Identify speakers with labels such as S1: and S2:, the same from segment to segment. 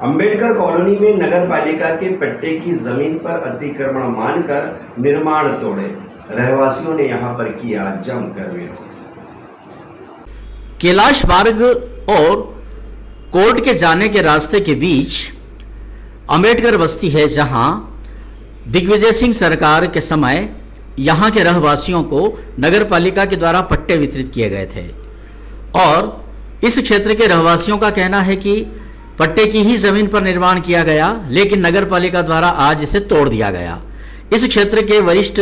S1: Ambedkar colony में नगर पालिका के पट्टे की जमीन पर अतिक्रमण मानकर निर्माण तोड़े, रहवासियों ने यहां पर किया जमकर विरोध।
S2: कैलाश मार्ग और कोर्ट के जाने के रास्ते के बीच अंबेडकर बस्ती है, जहां दिग्विजय सिंह सरकार के समय यहां के रहवासियों को नगर पालिका के द्वारा पट्टे वितरित किए गए थे और इस क्षेत्र के रहवासियों का कहना है कि पट्टे की ही जमीन पर निर्माण किया गया, लेकिन नगर पालिका द्वारा आज इसे तोड़ दिया गया। इस क्षेत्र के वरिष्ठ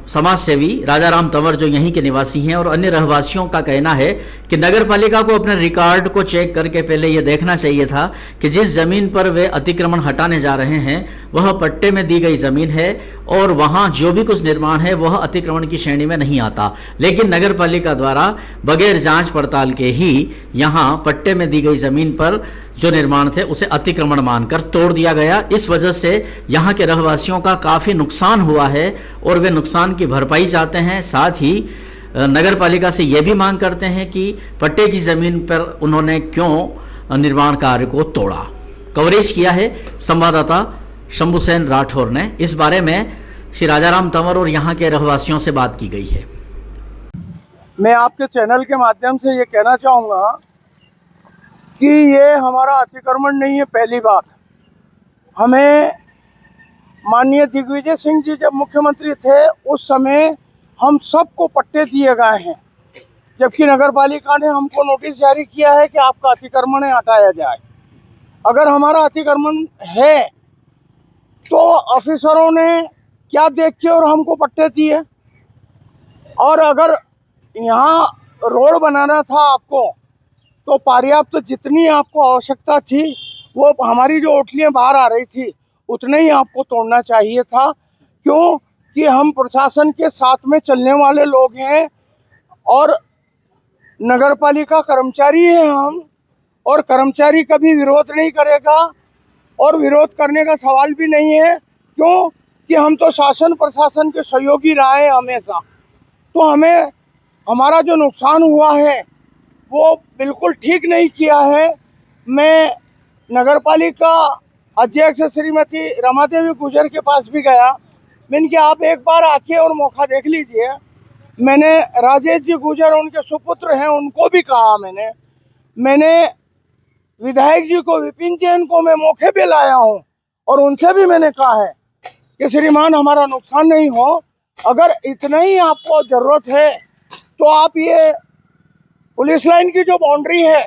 S2: समाज सेवी राजाराम तंवर जो यहीं के निवासी हैं और अन्य रहवासियों का कहना है कि नगर पालिका को अपने रिकॉर्ड को चेक करके पहले यह देखना चाहिए था कि जिस जमीन पर वे अतिक्रमण हटाने जा रहे हैं वह पट्टे में दी गई जमीन है और वहां जो भी कुछ निर्माण है वह अतिक्रमण की श्रेणी में नहीं आता, लेकिन नगर पालिका द्वारा बगैर जांच पड़ताल के ही यहां पट्टे में दी गई जमीन पर जो निर्माण थे उसे अतिक्रमण मानकर तोड़ दिया गया। इस वजह से यहाँ के रहवासियों का काफ़ी नुकसान हुआ है और वे नुकसान की भरपाई चाहते हैं। साथ ही नगर पालिका से यह भी मांग करते हैं कि पट्टे की ज़मीन पर उन्होंने क्यों निर्माण कार्य को तोड़ा। कवरेज किया है संवाददाता शंभू सेन राठौर ने। इस बारे में श्री राजाराम तंवर और यहाँ के रहवासियों से बात की गई है।
S3: मैं आपके चैनल के माध्यम से ये कहना चाहूँगा कि ये हमारा अतिक्रमण नहीं है। पहली बात, हमें माननीय दिग्विजय सिंह जी जब मुख्यमंत्री थे उस समय हम सबको पट्टे दिए गए हैं, जबकि नगर पालिका ने हमको नोटिस जारी किया है कि आपका अतिक्रमण हटाया जाए। अगर हमारा अतिक्रमण है तो ऑफिसरों ने क्या देख के और हमको पट्टे दिए, और अगर यहाँ रोड बनाना था आपको तो पर्याप्त जितनी आपको आवश्यकता थी वो हमारी जो ओटलियाँ बाहर आ रही थी उतना ही आपको तोड़ना चाहिए था। क्यों कि हम प्रशासन के साथ में चलने वाले लोग हैं और नगर पालिका कर्मचारी हैं हम, और कर्मचारी कभी विरोध नहीं करेगा और विरोध करने का सवाल भी नहीं है। क्यों कि हम तो शासन प्रशासन के सहयोगी रहे हैं हमेशा। तो हमें हमारा जो नुकसान हुआ है वो बिल्कुल ठीक नहीं किया है। मैं नगर पालिका अध्यक्ष श्रीमती रमा देवी गुजर के पास भी गया। मैंने कि आप एक बार आके और मौका देख लीजिए। मैंने राजेश जी गुजर उनके सुपुत्र हैं उनको भी कहा, मैंने विधायक जी को विपिन जैन को मैं मौके पे लाया हूं और उनसे भी मैंने कहा है कि श्रीमान हमारा नुकसान नहीं हो, अगर इतना ही आपको ज़रूरत है तो आप ये पुलिस लाइन की जो बाउंड्री है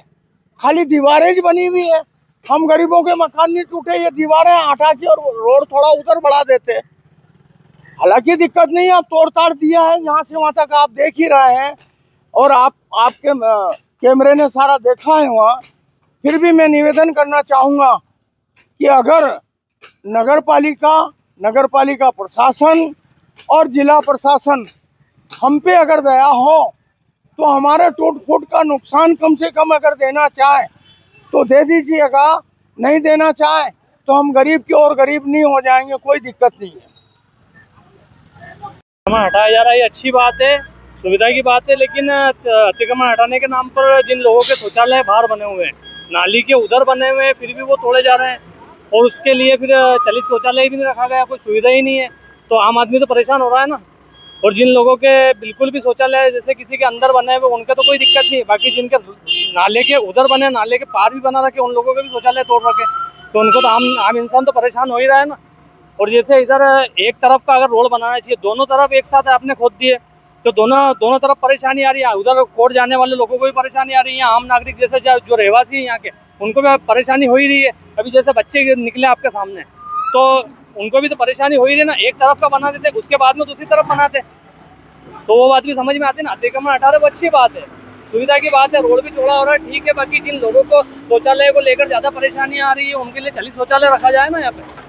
S3: खाली दीवारें बनी हुई है, हम गरीबों के मकान नहीं टूटे, ये दीवारें हटा के और रोड थोड़ा उधर बढ़ा देते। हालांकि दिक्कत नहीं, आप तोड़ ताड़ दिया है, यहाँ से वहाँ तक आप देख ही रहे हैं और आपके कैमरे ने सारा देखा है वहाँ। फिर भी मैं निवेदन करना चाहूँगा कि अगर नगर पालिका प्रशासन और जिला प्रशासन हम पे अगर दया हो तो हमारे टूट फूट का नुकसान कम से कम अगर देना चाहे तो दे दीजिएगा, नहीं देना चाहे तो हम गरीब की और गरीब नहीं हो जाएंगे, कोई दिक्कत नहीं है।
S4: अतिक्रमण हटाया जा रहा है, ये अच्छी बात है, सुविधा की बात है, लेकिन अतिक्रमण हटाने के नाम पर जिन लोगों के शौचालय बाहर बने हुए हैं, नाली के उधर बने हुए हैं, फिर भी वो तोड़े जा रहे हैं और उसके लिए फिर चलित शौचालय भी नहीं रखा गया, कोई सुविधा ही नहीं है, तो आम आदमी तो परेशान हो रहा है ना। और जिन लोगों के बिल्कुल भी शौचालय जैसे किसी के अंदर बने हुए उनका तो कोई दिक्कत नहीं, बाकी जिनके नाले के उधर बने, नाले के पार भी बना रखे, उन लोगों के भी शौचालय तोड़ रखे, तो उनको तो आम इंसान तो परेशान हो ही रहा है ना। और जैसे इधर एक तरफ का अगर रोड बनाना चाहिए, दोनों तरफ एक साथ आपने खोद दिए तो दोनों तरफ परेशानी आ रही है। उधर कोर्ट जाने वाले लोगों को भी परेशानी आ रही है, आम नागरिक जैसे जो रहवासी है यहाँ के उनको भी परेशानी हो ही रही है। अभी जैसे बच्चे निकले आपके सामने तो उनको भी तो परेशानी हो ही रही है ना। एक तरफ का बना देते उसके बाद में दूसरी तरफ बनाते तो वो बात भी समझ में आती है ना। अतिक्रमण हटा रहे वो अच्छी बात है, सुविधा की बात है, रोड भी चौड़ा हो रहा है, ठीक है। बाकी जिन लोगों को शौचालय को लेकर ज़्यादा परेशानी आ रही है उनके लिए चलित शौचालय रखा जाए ना यहाँ पे।